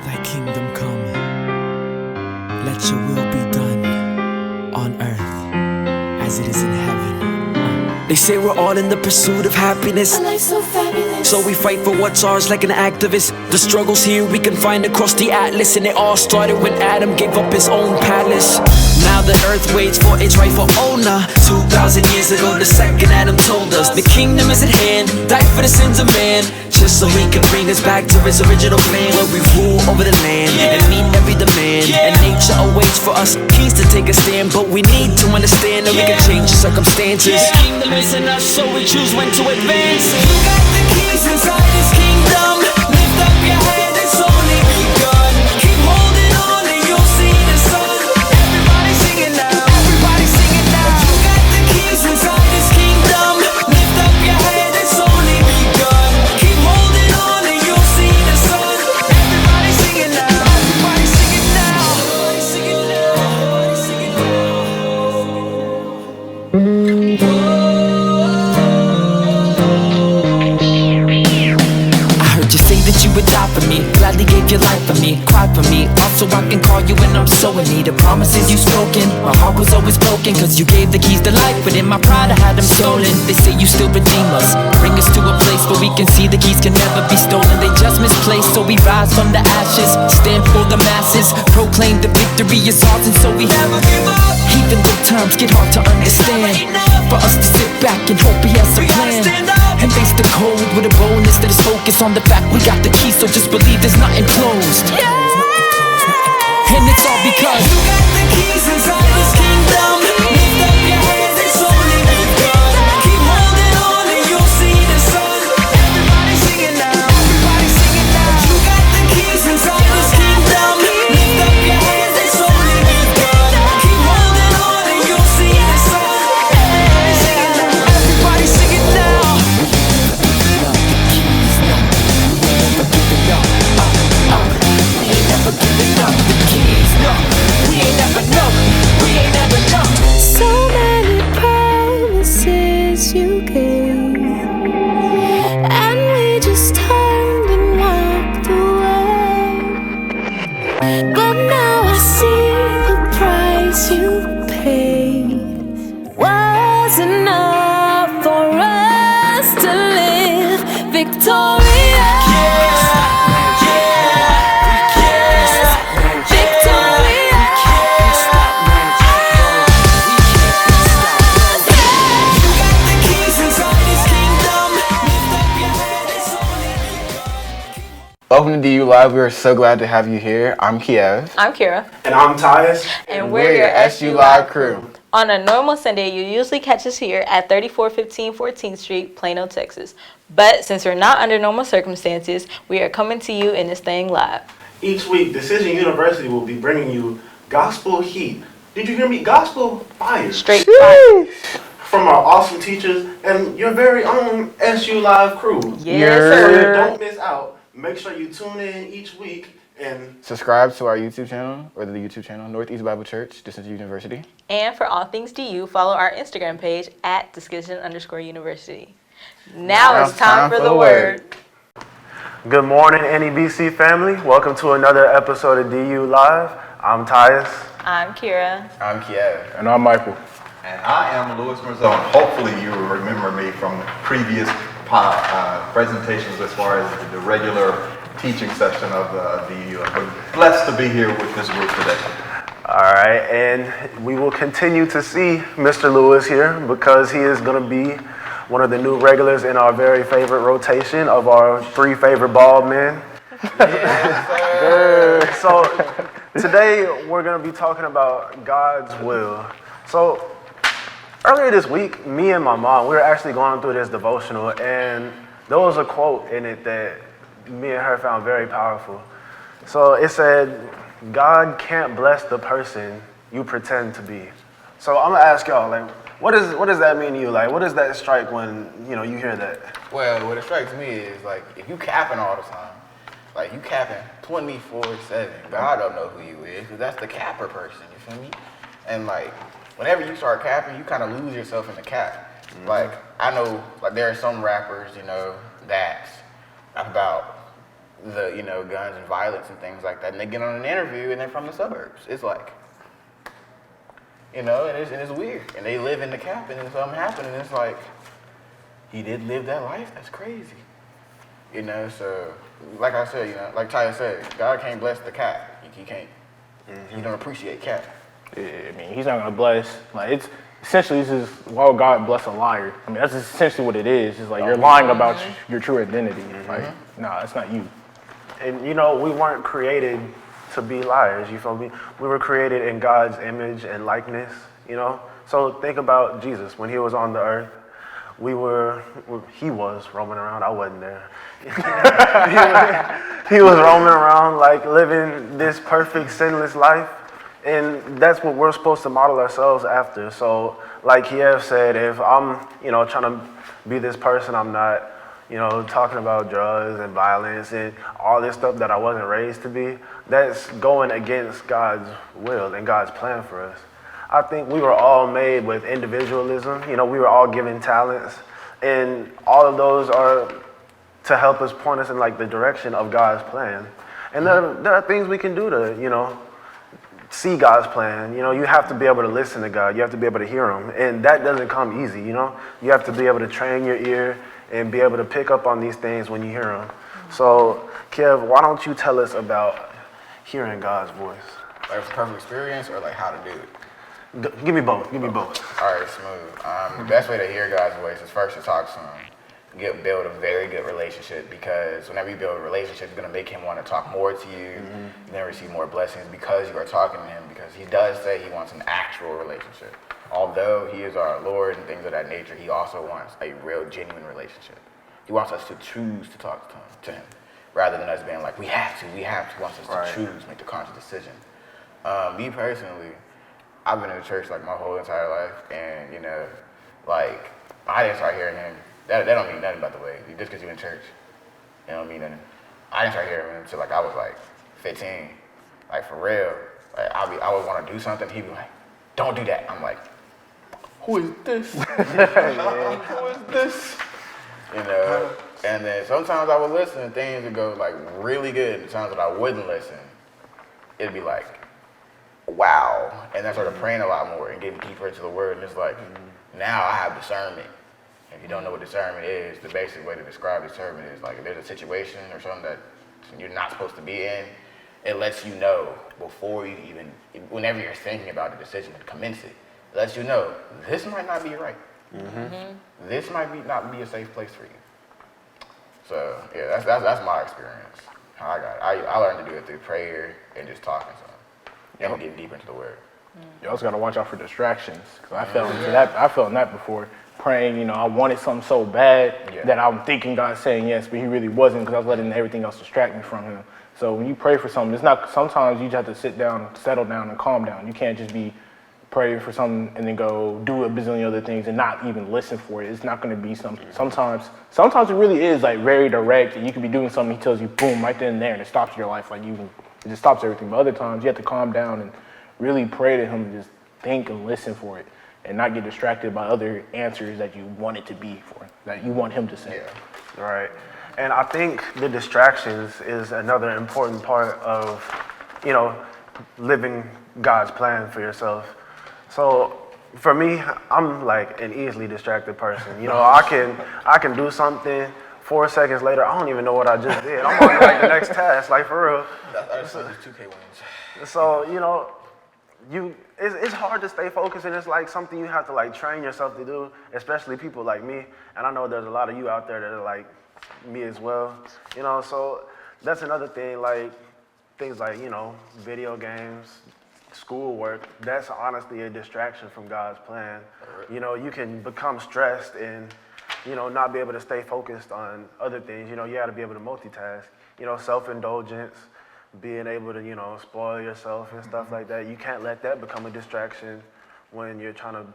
Thy kingdom come, let your will be done on earth as it is in heaven. They say we're all in the pursuit of happiness, A life so fabulous. so we fight for what's ours like an activist. The struggles here we can find across the atlas, and it all started when Adam gave up his own palace. Now the earth waits for its rightful owner. 2,000 years ago the second Adam told us the kingdom is at hand, die for the sins of man, just so he can bring us back to his original plan, where we rule over the land and meet every demand. And nature awaits for us kings to take a stand, but we need to understand that we can change the circumstances. The kingdom is in us, so we choose when to advance. You got the keys inside this kingdom. Lift up your head, it's only begun. Keep holding on and you'll see the sun. Everybody sing it now, everybody sing it now. You got the keys inside this kingdom. Lift up your head, it's only begun. Keep holding on and you'll see the sun. Everybody sing it now, everybody sing it now. Everybody sing it now, everybody sing it now. You say that you would die for me, gladly gave your life for me, cried for me, also I can call you when I'm so in need. The promises you spoken, my heart was always broken, cause you gave the keys to life, but in my pride I had them stolen. They say you still redeem us, bring us to a place where we can see the keys can never be stolen. They just misplaced, so we rise from the ashes, stand for the masses, proclaim the victory is ours, and so we never give up. Even though times get hard to understand, for us to sit back and hope he has a plan, and face the cold with a boldness that is focused on the fact we got the keys, so just believe there's nothing closed. And it's all because you got the keys inside this kingdom. Lift up your head, it's only begun. Keep holding on and you'll see the sun. Everybody sing it now, everybody sing it now. You got the keys inside this kingdom. Lift up your head, it's only begun. Keep holding on and you'll see the sun. Everybody sing it now, everybody sing it now. So many promises you gave, and we just turned and walked away. But now I see the price you paid was enough for us to live victorious. Welcome to DU Live. We are so glad to have you here. I'm Kiev. I'm Kira. And I'm Tyus. And we're your SU Live crew. On a normal Sunday, you usually catch us here at 3415 14th Street, Plano, Texas. But since we're not under normal circumstances, we are coming to you in this thing live. Each week, Decision University will be bringing you gospel heat. Did you hear me? Gospel fire. Straight fire. From our awesome teachers and your very own SU Live crew. Yes, So you sir. don't miss out. Make sure you tune in each week and Subscribe to our YouTube channel, or the YouTube channel, Northeast Bible Church, Decision University. And for all things DU, follow our Instagram page at Discussion_University. Now it's time for the word. good morning, NEBC family. Welcome to another episode of DU Live. I'm Tyus. I'm Kira. I'm Kiev. And I'm Michael. And I am Louis Marzone. Hopefully you will remember me from previous presentations as far as the regular teaching session of the I'm blessed to be here with this group today. All right, and we will continue to see Mr. Lewis here because he is going to be one of the new regulars in our very favorite rotation of our three favorite bald men. So today we're going to be talking about God's will. So earlier this week, me and my mom, we were actually going through this devotional, and there was a quote in it that me and her found very powerful. So it said, God can't bless the person you pretend to be. So I'm gonna ask y'all, like, what does that mean to you? Like, what does that strike when, you hear that? Well, what it strikes me is, like, if you capping all the time, like, you capping 24/7, God don't know who you is, because that's the capper person, you feel me? And, like, whenever you start capping, you kind of lose yourself in the cap. Mm-hmm. Like, I know, like, there are some rappers, that's about the, you know, guns and violence and things like that, and they get on an interview and they're from the suburbs. It's like, you know, and it's weird. And they live in the cap and then something happened and it's like, he did live that life? That's crazy. You know, so, like I said, you know, like Tyler said, God can't bless the cap. He can't. He don't appreciate cap. I mean, he's not gonna bless. Like, it's essentially, this is why would God bless a liar? I mean, that's essentially what it is. It's like you're lying about your true identity. Like, nah, that's not you. And you know, we weren't created to be liars, you feel me? We were created in God's image and likeness, you know? So think about Jesus when he was on the earth. He was roaming around, I wasn't there. He was roaming around like living this perfect sinless life. And that's what we're supposed to model ourselves after. So like Kiev said, if I'm, you know, trying to be this person, I'm not, you know, talking about drugs and violence and all this stuff that I wasn't raised to be, that's going against God's will and God's plan for us. I think we were all made with individualism. You know, we were all given talents, and all of those are to help us point us in like the direction of God's plan. And there are things we can do to, you know, see God's plan. You know, you have to be able to listen to God. You have to be able to hear him. And that doesn't come easy, you know. You have to be able to train your ear and be able to pick up on these things when you hear them. So, Kev, why don't you tell us about hearing God's voice? Like it's a perfect experience or like how to do it? Give me both. Give me both. All right, smooth. The best way to hear God's voice is first to talk to him. Build a very good relationship, because whenever you build a relationship, it's going to make him want to talk more to you. You're going to receive more blessings because you are talking to him, because he does say he wants an actual relationship. Although he is our Lord and things of that nature, he also wants a real, genuine relationship. He wants us to choose to talk to him rather than us being like, we have to. He wants us to choose, make the conscious decision. Me personally, I've been in the church like my whole entire life, and you know, like I didn't start hearing him. That don't mean nothing, by the way. Just because you're in church, it don't mean nothing. I didn't start hearing him until like I was like 15, like for real. Like I would want to do something, he'd be like, "Don't do that." I'm like, "Who is this? Who is this?" You know. And then sometimes I would listen and things would go like really good. And times that I wouldn't listen, it'd be like, wow. And I started praying a lot more and getting deeper into the word. And it's like, now I have discernment. If you don't know what discernment is, the basic way to describe discernment is like if there's a situation or something that you're not supposed to be in, it lets you know before you even, whenever you're thinking about the decision to commence it, it lets you know this might not be right. This might not be a safe place for you. So yeah, that's my experience. How I got it. I learned to do it through prayer and just talking to him and getting deeper into the word. You also got to watch out for distractions. Cause I fell into that. I fell in that before. Praying, you know, I wanted something so bad that I'm thinking God's saying yes, but he really wasn't, because I was letting everything else distract me from him. So when you pray for something, it's not, sometimes you just have to sit down, settle down, and calm down. You can't just be praying for something and then go do a bazillion other things and not even listen for it. It's not going to be something. Sometimes it really is like very direct, and you can be doing something, he tells you, boom, right then and there, and it stops your life. Like it just stops everything. But other times you have to calm down and really pray to him and just think and listen for it, and not get distracted by other answers that you want it to be for, that you want him to say. Yeah. Right. And I think the distractions is another important part of, you know, living God's plan for yourself. So for me, I'm like an easily distracted person. You know, I can do something, 4 seconds later, I don't even know what I just did. I'm on like the next task, like for real. That's 2K wins. So, you know, it's hard to stay focused, and it's like something you have to like train yourself to do, especially people like me. And I know there's a lot of you out there that are like me as well, you know. So that's another thing, like things like, you know, video games, schoolwork. That's honestly a distraction from God's plan. You know, you can become stressed and, you know, not be able to stay focused on other things. You know, you got to be able to multitask. You know, self-indulgence, being able to, you know, spoil yourself and stuff like that. You can't let that become a distraction when you're trying to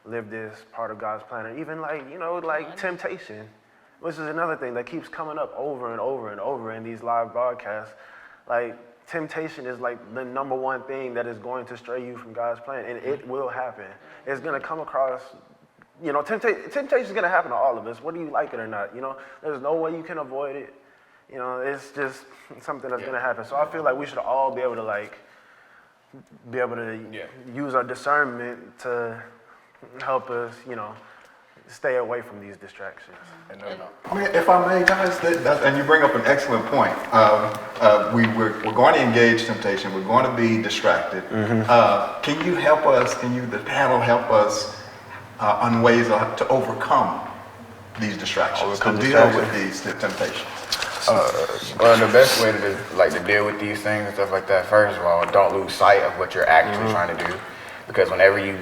live this part of God's plan. Or even like, you know, like temptation, which is another thing that keeps coming up over and over and over in these live broadcasts. Like temptation is like the number one thing that is going to stray you from God's plan, and it will happen. It's going to come across, you know, temptation is going to happen to all of us, whether you like it or not. You know, there's no way you can avoid it. you know, it's just something that's gonna happen. So I feel like we should all be able to use our discernment to help us, you know, stay away from these distractions. I mean, if I may, guys, and you bring up an excellent point. We're going to engage temptation. We're going to be distracted. Can you help us? The panel, help us on ways to overcome these distractions, to deal with these temptations? Well, the best way to deal with these things and stuff like that, first of all, don't lose sight of what you're actually trying to do, because whenever you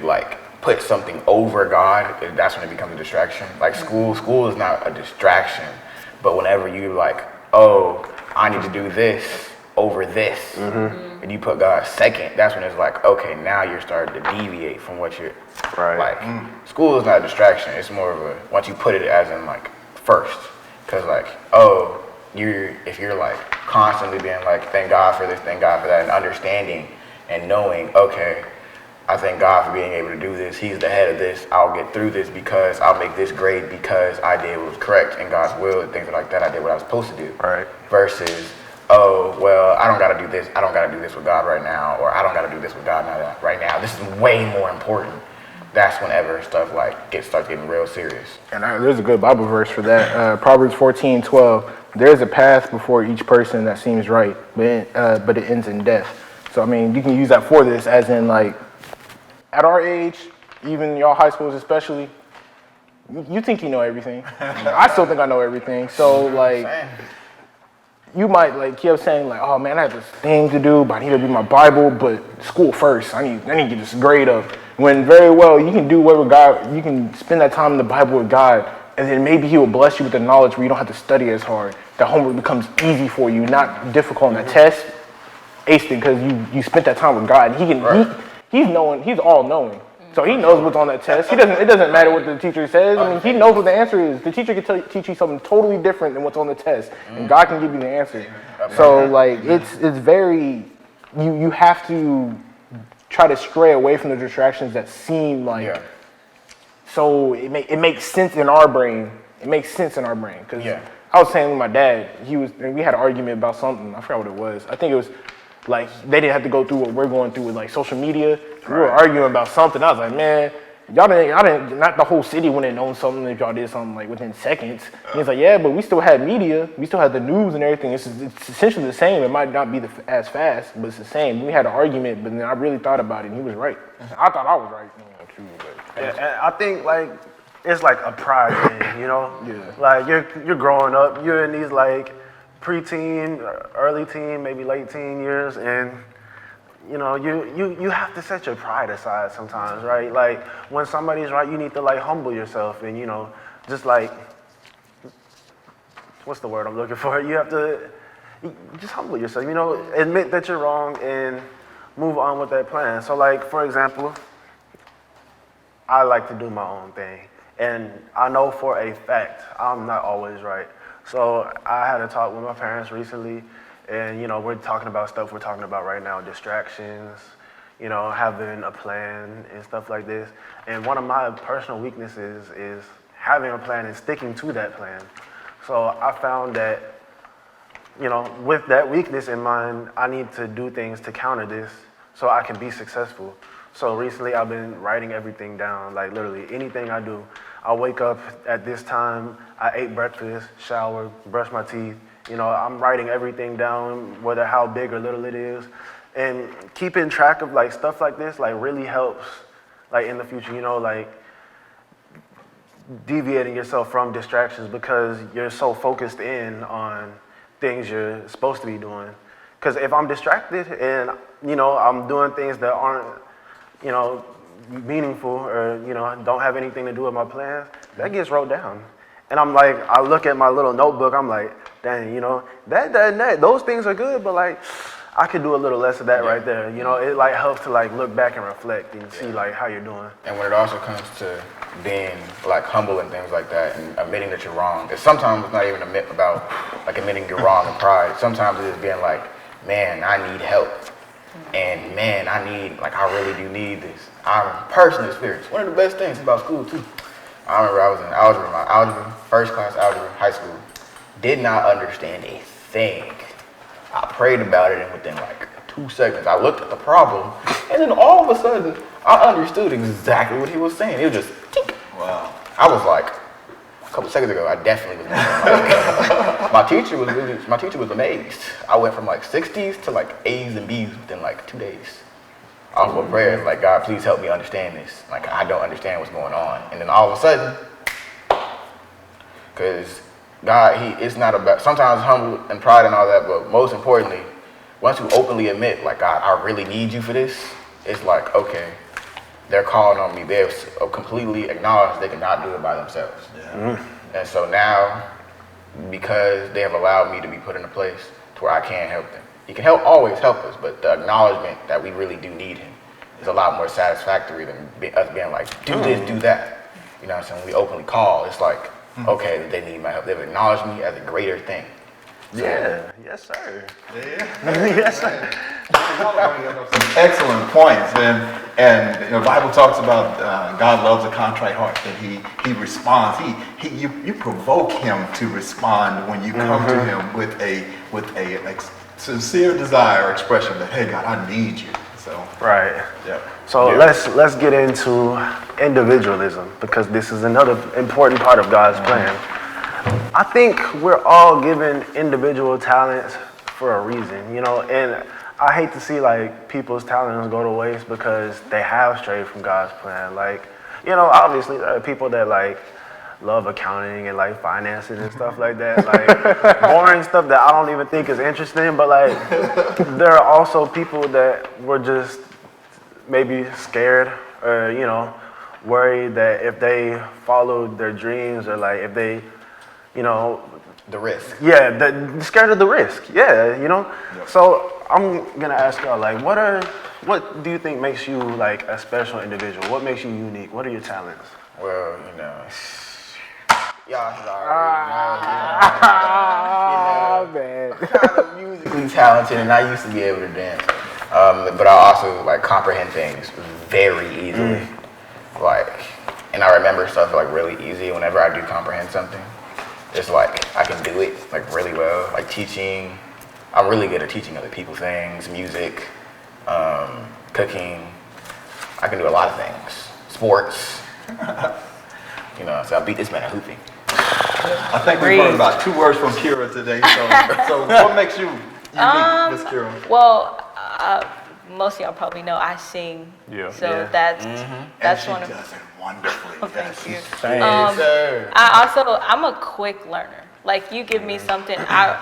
put something over God, that's when it becomes a distraction. Like school is not a distraction, but whenever you I need to do this over this, and you put God second, that's when it's okay, now you're starting to deviate from what you're School is not a distraction. It's more of a, once you put it as in first, because if you're constantly being thank God for this, thank God for that, and understanding and knowing, okay, I thank God for being able to do this. He's the head of this. I'll get through this because I'll make this grade because I did what was correct in God's will and things like that. I did what I was supposed to do. Right. Versus, oh, well, I don't got to do this. I don't got to do this with God right now, or I don't got to do this with God right now. This is way more important. That's whenever stuff starts getting real serious. And there's a good Bible verse for that. Proverbs 14:12. There's a path before each person that seems right, but it ends in death. So I mean, you can use that for this, as in at our age, even y'all high schools especially, you think you know everything. I still think I know everything. So you might keep saying oh man, I have this thing to do, but I need to read my Bible, but school first. I need to get this grade up. When very well you can do what with God, you can spend that time in the Bible with God, and then maybe He will bless you with the knowledge where you don't have to study as hard. The homework becomes easy for you, not difficult on the test. Aced it because you spent that time with God. And He's all knowing. So He knows what's on that test. It doesn't matter what the teacher says. I mean, He knows what the answer is. The teacher can teach you something totally different than what's on the test, and God can give you the answer. So it's very, you have to try to stray away from the distractions that seem so it makes sense in our brain. It makes sense in our brain because I was saying with my dad, we had an argument about something. I forgot what it was. I think it was they didn't have to go through what we're going through with social media. We were arguing about something. I was like, man, y'all didn't, not the whole city wouldn't have known something if y'all did something within seconds. And he's like, yeah, but we still had media. We still had the news and everything. It's essentially the same. It might not be as fast, but it's the same. We had an argument, but then I really thought about it, and he was right. I thought I was right, too. But and I think it's a pride thing, you know? Yeah. You're growing up. You're in these preteen, early teen, maybe late teen years, and you know, you have to set your pride aside sometimes, right? When somebody's right, you need to humble yourself and, you know, just what's the word I'm looking for? You have to just humble yourself, you know, admit that you're wrong and move on with that plan. So for example, I like to do my own thing, and I know for a fact I'm not always right. So I had a talk with my parents recently, and you know, we're talking about stuff we're talking about right now, distractions, you know, having a plan and stuff like this. And one of my personal weaknesses is having a plan and sticking to that plan. So I found that, you know, with that weakness in mind, I need to do things to counter this so I can be successful. So recently I've been writing everything down, literally anything I do. I wake up at this time, I ate breakfast, shower, brush my teeth. You know, I'm writing everything down, whether how big or little it is. And keeping track of stuff like this really helps in the future, you know, deviating yourself from distractions because you're so focused in on things you're supposed to be doing. Because if I'm distracted and, you know, I'm doing things that aren't, you know, meaningful or, you know, don't have anything to do with my plans, that gets wrote down. And I'm I look at my little notebook, I'm dang, you know, that, those things are good, but I could do a little less of that right there. You know, it helps to look back and reflect and see how you're doing. And when it also comes to being humble and things like that and admitting that you're wrong, sometimes it's not even about admitting you're wrong and pride. Sometimes it is being man, I need help. And man, I really do need this. I'm personally experienced. One of the best things about school too. I remember I was in algebra, first class algebra, high school. Did not understand a thing. I prayed about it, and within like 2 seconds, I looked at the problem, and then all of a sudden, I understood exactly what he was saying. It was just, tink. Wow. I was like, a couple seconds ago, I definitely was like, my teacher was amazed. I went from like 60s to like A's and B's within like 2 days. Off of prayers, like, God, please help me understand this. Like, I don't understand what's going on. And then all of a sudden, because God, it's not about, sometimes humble and pride and all that, but most importantly, once you openly admit, like, God, I really need you for this, it's like, okay, they're calling on me. They're completely acknowledged they cannot do it by themselves. Yeah. And so now, because they have allowed me to be put in a place to where I can help them. He can always help us, but the acknowledgement that we really do need him is a lot more satisfactory than us being like, do this, do that. You know what I'm saying? When we openly call, it's like, okay, they need my help. They've acknowledged me as a greater thing. Yeah. Yes, sir. Yeah. Yes, sir. Excellent points, and the Bible talks about God loves a contrite heart, that He responds. You provoke Him to respond when you come to Him with a sincere desire or expression that, hey God, I need you. So Right. yeah. So let's get into individualism, because this is another important part of God's plan. I think we're all given individual talents for a reason, and I hate to see like people's talents go to waste because they have strayed from God's plan. Like, obviously there are people that like love accounting and like financing and stuff like that, like boring stuff that I don't even think is interesting, but like there are also people that were just maybe scared or worried that if they followed their dreams, or like if they The risk. yeah, scared of the risk. Yeah, So I'm gonna ask y'all, like, what do you think makes you like a special individual? What makes you unique? What are your talents? Well, y'all should already man. I'm kind of musically talented, and I used to be able to dance. But I also like comprehend things very easily. And I remember stuff like really easy whenever I do comprehend something. It's like I can do it like really well. Like teaching, I'm really good at teaching other people things, music, cooking. I can do a lot of things. Sports. So I beat this man at hooping. I think we've heard about 2 words from Kira today. So what makes you unique, Miss Kira? Well, most of y'all probably know I sing. Yeah. So Yeah. that's and one she of. does it wonderfully. Oh, thank you. Thanks. Sir. I'm a quick learner. Like you give me something, I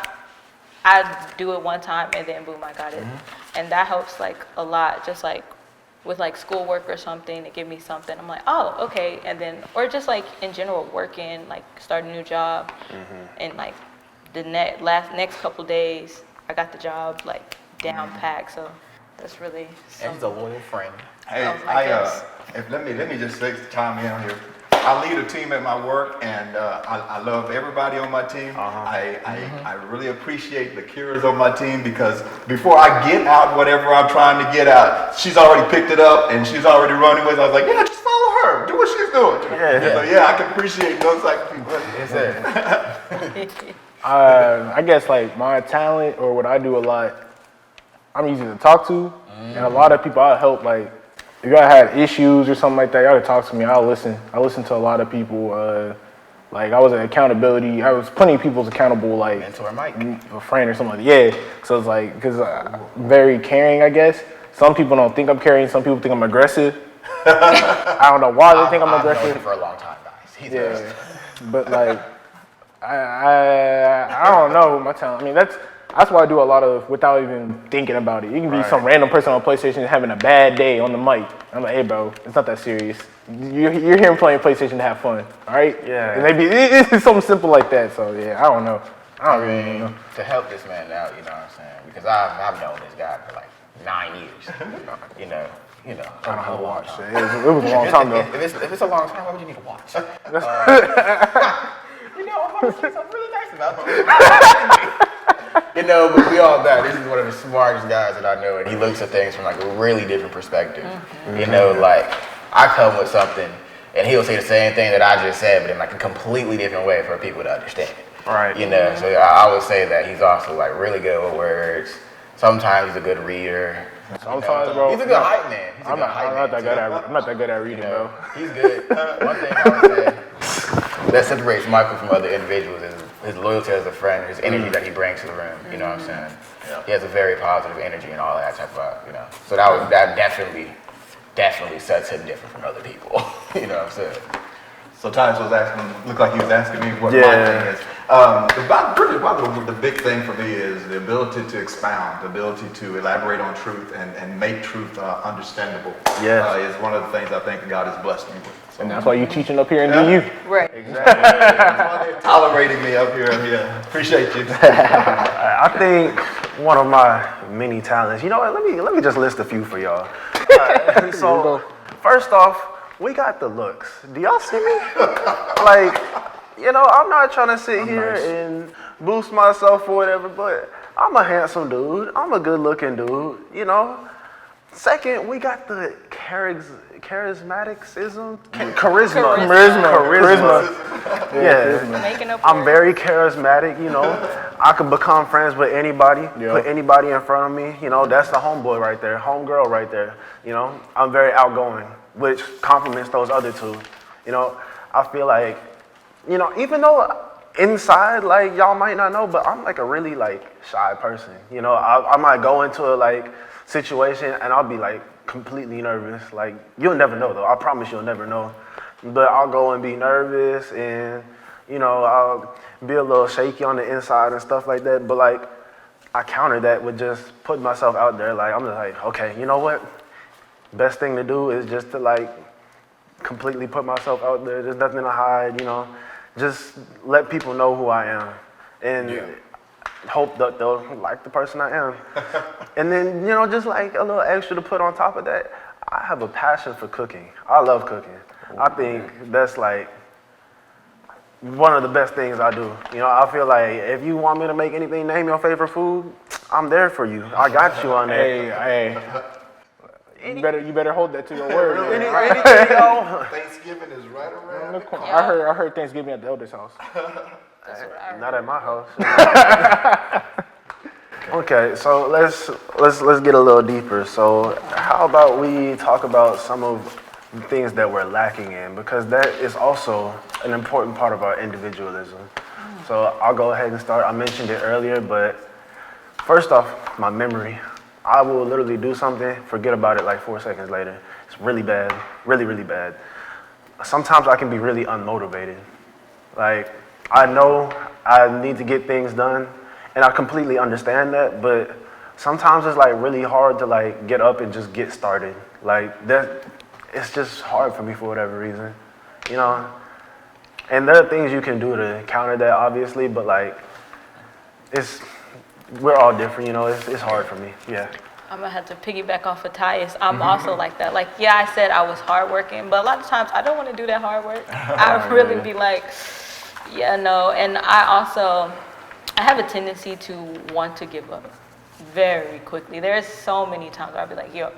do it one time and then boom, I got it. And that helps like a lot. Just like with like schoolwork or something, they give me something. I'm like, oh, okay. And then, or just like in general, working, like start a new job. And like the next couple days, I got the job like down packed. So that's really And he's a loyal friend. Hey, Oh, I guess. let me just chime in on here. I lead a team at my work, and I love everybody on my team. I really appreciate the Kiras on my team, because before I get out whatever I'm trying to get out, she's already picked it up and she's already running with it. I was like, yeah, just follow her, do what she's doing. So I can appreciate those type of people. Yes, sir. I guess like my talent or what I do a lot, I'm easy to talk to, and a lot of people I help. Like if y'all had issues or something like that, y'all could talk to me. I'll listen. I listen to a lot of people. Like I was an accountability. I was plenty of people's accountable. Like Mentor Mike. a friend or something like that. Yeah. So it's like because I'm very caring, I guess. Some people don't think I'm caring. Some people think I'm aggressive. I don't know why they think I'm I've known aggressive. him for a long time, guys. He's Yeah, aggressive. but like, I don't know my talent. I mean, that's why I do a lot of without even thinking about it. You can be some random person on PlayStation having a bad day on the mic. I'm like, hey, bro, it's not that serious. You're here playing PlayStation to have fun, all right? Yeah. And maybe it's something simple like that. So yeah, I don't know. I don't really know. To help this man out, you know what I'm saying? Because I've known this guy for like 9 years. You know. I don't know how to watch. It was a long time ago. If it's a long time, why would you need to watch? I'm about to say something really nice about him. But we all know this is one of the smartest guys that I know, and he looks at things from like a really different perspective. Like I come with something, and he'll say the same thing that I just said, but in like a completely different way for people to understand. Right. You know, so I would say that he's also like really good with words. Sometimes he's a good reader. Sometimes, bro. He's a good hype man. He's a I'm good not, hype I'm man. not that good at. I'm not that good at reading, You know, bro. he's good. One thing I would say that separates Michael from other individuals is his loyalty as a friend, his energy that he brings to the room. You know what I'm saying? Yeah. He has a very positive energy and all that type of, you know. So that definitely sets him different from other people. You know what I'm saying? So Tyus was asking, looked like he was asking me what my Yeah. thing is. The big thing for me is the ability to expound, the ability to elaborate on truth and make truth understandable. Yes. Is one of the things I think God has blessed me with. So And that's why you teaching up here in DU. Right. that's why they're tolerating me up here. Yeah, appreciate you. I think one of my many talents. You know what? Let me just list a few for y'all. So first off, we got the looks. Do y'all see me? Like, you know, I'm not trying to sit here and boost myself or whatever, but I'm a handsome dude. I'm a good looking dude, you know. Second, we got the charismaticism, charisma. Yeah. Making up I'm words. very charismatic, you know. I can become friends with anybody, put anybody in front of me. You know, that's the homeboy right there, homegirl right there. You know, I'm very outgoing, which complements those other two. You know, I feel like, you know, even though inside, like, y'all might not know, but I'm like a really like shy person. You know, I might go into a like situation and I'll be like completely nervous. Like, you'll never know though. I promise you'll never know. But I'll go and be nervous and, you know, I'll be a little shaky on the inside and stuff like that. But like, I counter that with just putting myself out there. Like, I'm just like, okay, you know what? Best thing to do is just to like completely put myself out there. There's nothing to hide, you know. Just let people know who I am and hope that they'll like the person I am. And then, you know, just like a little extra to put on top of that, I have a passion for cooking. I love cooking. I think that's like one of the best things I do. You know, I feel like if you want me to make anything, name your favorite food, I'm there for you. I got you on that. Hey. You better hold that to your word. man. Anything, yo. Thanksgiving is right around the corner. I heard Thanksgiving at the elder's house. Not at my house. Okay, so let's get a little deeper. So how about we talk about some of the things that we're lacking in, because that is also an important part of our individualism. So I'll go ahead and start. I mentioned it earlier, but first off, my memory. I will literally do something, forget about it like 4 seconds later. It's really bad, really, really bad. Sometimes I can be really unmotivated. Like, I know I need to get things done, and I completely understand that, but sometimes it's like really hard to like get up and just get started. Like that, it's just hard for me for whatever reason, you know? And there are things you can do to counter that, obviously, but like, we're all different, you know? It's hard for me, yeah. I'm gonna have to piggyback off of Tyus. I'm also like that. Like, yeah, I said I was hardworking, but a lot of times I don't want to do that hard work. I really be like, yeah, no. And I have a tendency to want to give up very quickly. There's so many times where I'll be like, yo,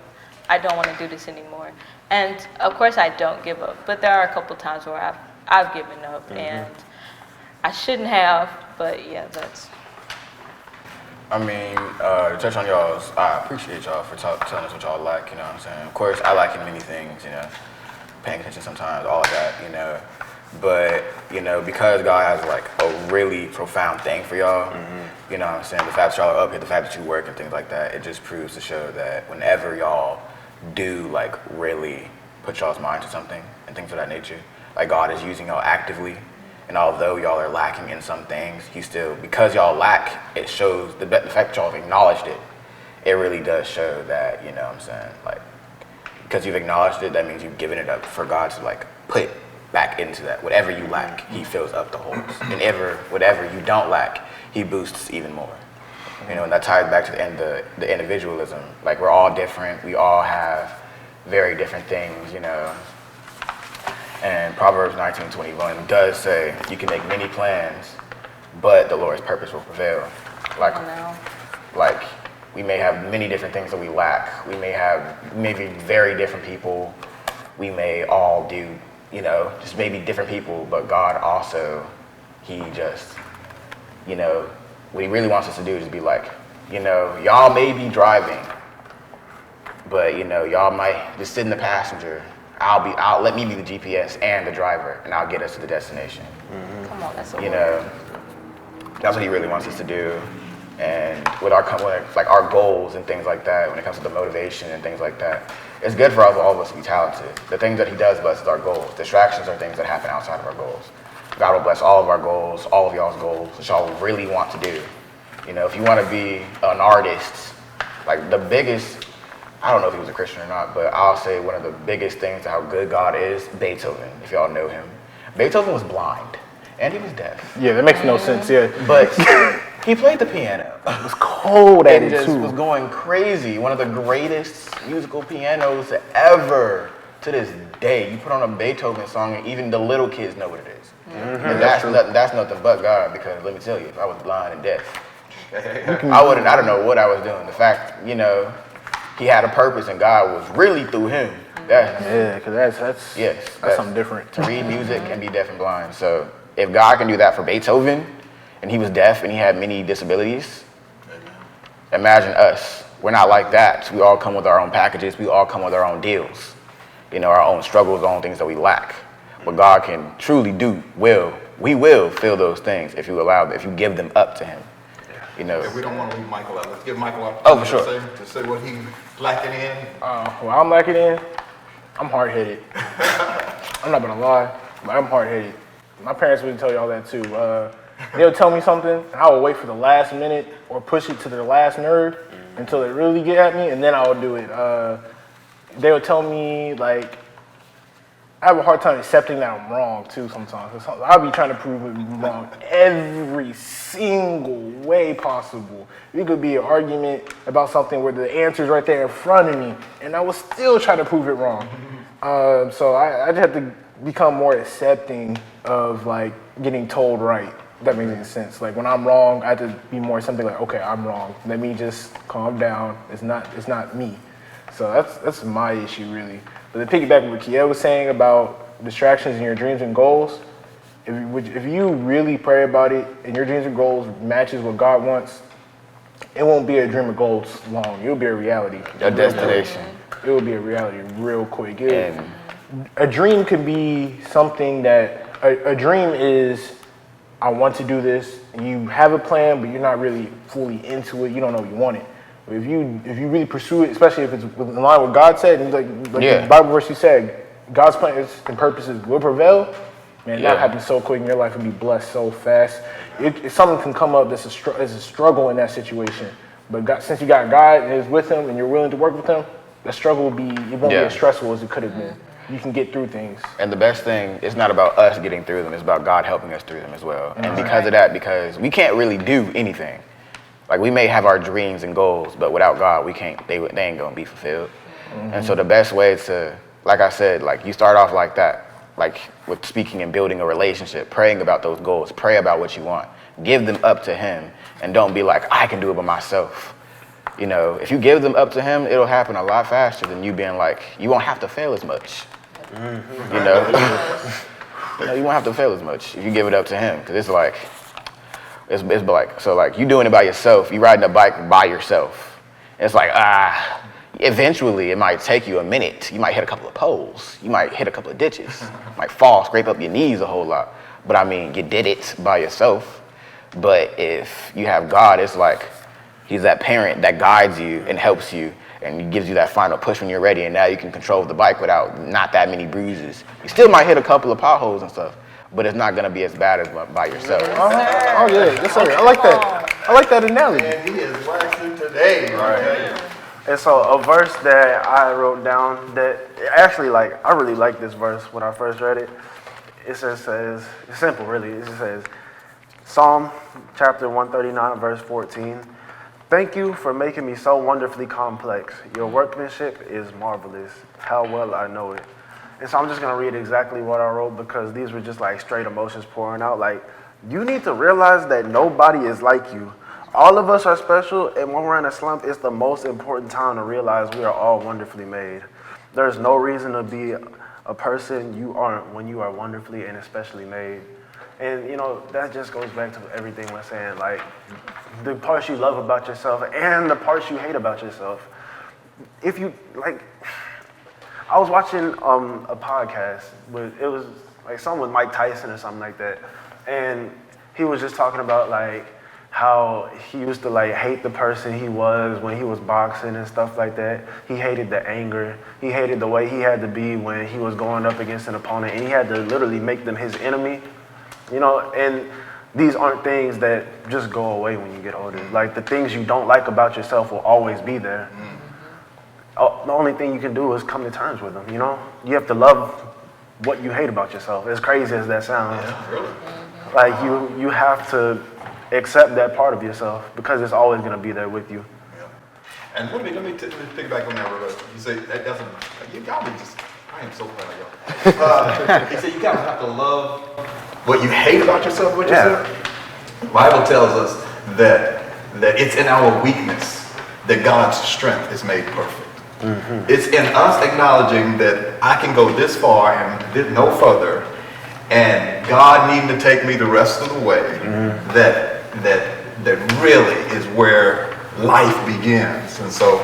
I don't want to do this anymore. And of course I don't give up, but there are a couple times where I've given up and I shouldn't have, but yeah, that's. I mean, to touch on y'all's, I appreciate y'all for telling us what y'all like, you know what I'm saying? Of course, I like in many things, you know, paying attention sometimes, all of that, you know. But, you know, because God has like a really profound thing for y'all, you know what I'm saying? The fact that y'all are up here, the fact that you work and things like that, it just proves to show that whenever y'all do like really put y'all's mind to something and things of that nature, like God is using y'all actively. And although y'all are lacking in some things, He still, because y'all lack, it shows, the fact that y'all have acknowledged it, it really does show that, you know what I'm saying, like, because you've acknowledged it, that means you've given it up for God to like put back into that. Whatever you lack, He fills up the holes. And whatever you don't lack, He boosts even more. You know, and that ties back to the individualism. Like, we're all different, we all have very different things, you know. And Proverbs 19:21 does say you can make many plans, but the Lord's purpose will prevail. Like we may have many different things that we lack. We may be very different people. We may all do, you know, just maybe different people, but God also, He just you know, what he really wants us to do is be like, you know, y'all may be driving, but you know, y'all might just sit in the passenger. Let me be the GPS and the driver, and I'll get us to the destination. Come on, that's a You word. know, that's what he really wants us to do. And with our like our goals and things like that, when it comes to the motivation and things like that, it's good for all of us to be talented. The things that he does bless is our goals. Distractions are things that happen outside of our goals. God will bless all of our goals, all of y'all's goals, that y'all really want to do. You know, if you want to be an artist, like the biggest, I don't know if he was a Christian or not, but I'll say one of the biggest things to how good God is, Beethoven, if y'all know him. Beethoven was blind, and he was deaf. Yeah, that makes no sense. Yeah, But he played the piano. it was cold at And it just too. was going crazy. One of the greatest musical pianos ever. To this day, you put on a Beethoven song and even the little kids know what it is. And that's nothing but God, because let me tell you, if I was blind and deaf, I don't know what I was doing. The fact, you know, he had a purpose and God was really through him. Yeah, because that's something different. To read music and be deaf and blind. So if God can do that for Beethoven, and he was deaf and he had many disabilities, imagine us. We're not like that. We all come with our own packages. We all come with our own deals. You know, our own struggles, our own things that we lack. But God can truly we will fill those things if you allow them, if you give them up to him. You know. If we don't want to leave Michael out, let's give Michael an Oh, for sure. opportunity to say what he's lacking in. Well, I'm lacking in. I'm hard-headed. I'm not gonna lie, but I'm hard-headed. My parents would tell y'all that too. They'll tell me something, and I will wait for the last minute or push it to the last nerve until they really get at me, and then I will do it. They'll tell me, like, I have a hard time accepting that I'm wrong too sometimes. I'll be trying to prove it wrong every single way possible. It could be an argument about something where the answer's right there in front of me, and I will still try to prove it wrong. So I just have to become more accepting of, like, getting told right. If that makes any sense. Like, when I'm wrong, I have to be more something like, okay, I'm wrong. Let me just calm down. It's not me. So that's my issue, really. But to piggyback what Kiel was saying about distractions in your dreams and goals, if you really pray about it and your dreams and goals matches what God wants, it won't be a dream or goals long. It'll be a reality. A destination. It will be a reality real quick. A dream could be something that, a dream is, I want to do this, and you have a plan, but you're not really fully into it. You don't know you want it. But if you really pursue it, especially if it's in line with God said, and like the Bible verse you said, God's plans and purposes will prevail, man, that happens so quick in your life and be blessed so fast. If something can come up that's a struggle in that situation, but God, since you got God and is with him and you're willing to work with him, the struggle it won't be as stressful as it could have been. You can get through things. And the best thing, it's not about us getting through them, it's about God helping us through them as well. And because of that, because we can't really do anything. Like, we may have our dreams and goals, but without God, we can't, they ain't gonna be fulfilled. And so the best way to, like I said, like, you start off like that, like with speaking and building a relationship, praying about those goals, pray about what you want, give them up to him, and don't be like, I can do it by myself. You know, if you give them up to him, it'll happen a lot faster than you being like, you won't have to fail as much. You know, you won't have to fail as much if you give it up to him, because it's like, it's like, so like, you doing it by yourself, you riding a bike by yourself. It's like, eventually it might take you a minute. You might hit a couple of poles. You might hit a couple of ditches. You might fall, scrape up your knees a whole lot. But I mean, you did it by yourself. But if you have God, it's like, he's that parent that guides you and helps you and gives you that final push when you're ready, and now you can control the bike without not that many bruises. You still might hit a couple of potholes and stuff, but it's not gonna be as bad as by yourself. Oh yeah, yes sir. I like that. I like that analogy. And he is waxing today. Right. And so a verse that I wrote down that actually, like, I really like this verse when I first read it. It says, it's simple really. It just says, Psalm chapter 139 verse 14. Thank you for making me so wonderfully complex. Your workmanship is marvelous. How well I know it. And so I'm just going to read exactly what I wrote, because these were just like straight emotions pouring out. Like, you need to realize that nobody is like you. All of us are special, and when we're in a slump, it's the most important time to realize we are all wonderfully made. There's no reason to be a person you aren't when you are wonderfully and especially made. And you know, that just goes back to everything we're saying, like the parts you love about yourself and the parts you hate about yourself. If you like, I was watching a podcast with, it was like something with Mike Tyson or something like that, and he was just talking about like how he used to like hate the person he was when he was boxing and stuff like that. He hated the anger. He hated the way he had to be when he was going up against an opponent, and he had to literally make them his enemy. You know, and these aren't things that just go away when you get older. Like the things you don't like about yourself will always be there. The only thing you can do is come to terms with them, you know? You have to love what you hate about yourself, as crazy as that sounds. Yeah, really. Like you have to accept that part of yourself because it's always gonna be there with you. Yeah. And let me pick back on that real quick. You say that doesn't, y'all be just, I am so proud of y'all. He said you gotta have to love what you hate about yourself, what you said. The Bible tells us that it's in our weakness that God's strength is made perfect. It's in us acknowledging that I can go this far and no further, and God needing to take me the rest of the way, that really is where life begins. And so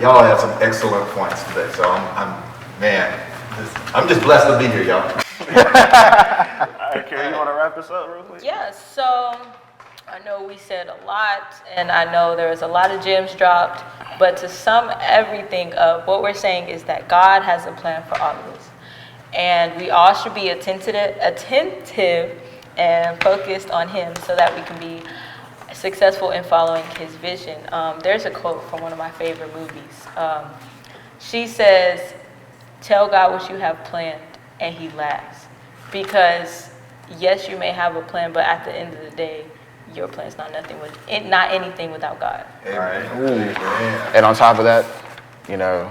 y'all had some excellent points today. So I'm just blessed to be here, y'all. All right, Carrie, you want to wrap this up real quick? Yeah, so I know we said a lot, and I know there was a lot of gems dropped, but to sum everything up, what we're saying is that God has a plan for all of us. And we all should be attentive and focused on Him so that we can be successful in following His vision. There's a quote from one of my favorite movies. She says, "Tell God what you have planned," and He laughs. Because yes, you may have a plan, but at the end of the day, your plan is not anything without God. And on top of that, you know,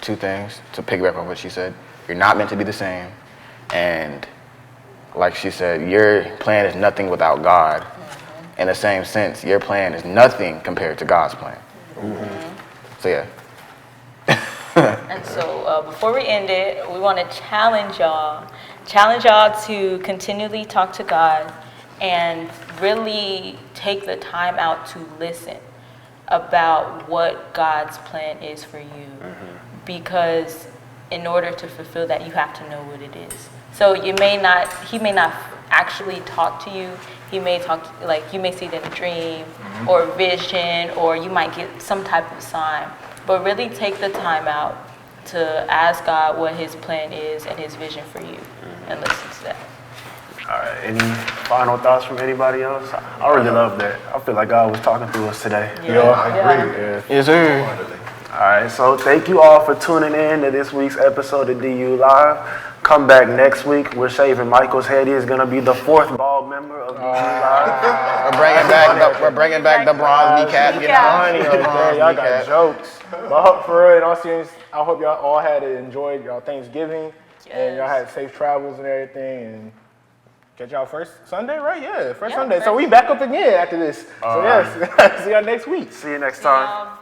two things to piggyback on what she said. You're not meant to be the same. And like she said, your plan is nothing without God. In the same sense, your plan is nothing compared to God's plan. So yeah. And so before we end it, we want to challenge y'all to continually talk to God and really take the time out to listen about what God's plan is for you. Because in order to fulfill that, you have to know what it is. So he may not actually talk to you. He may talk, like you may see it in a dream or a vision, or you might get some type of sign. But really take the time out to ask God what His plan is and His vision for you, and listen to that. All right, any final thoughts from anybody else? I really love that. I feel like God was talking to us today. I agree. Yes, sir. All right, so thank you all for tuning in to this week's episode of DU Live. Come back next week. We're shaving Michael's head. He is going to be the 4th bald member of DU Live. We're bringing back the bronze kneecap. You know, Funny, okay, y'all got jokes. But for real, in all seriousness, I hope y'all all had enjoyed y'all Thanksgiving and y'all had safe travels and everything. And catch y'all first Sunday, right? Yeah, first Sunday. So we back up again after this. So yes, see y'all next week. See you next time.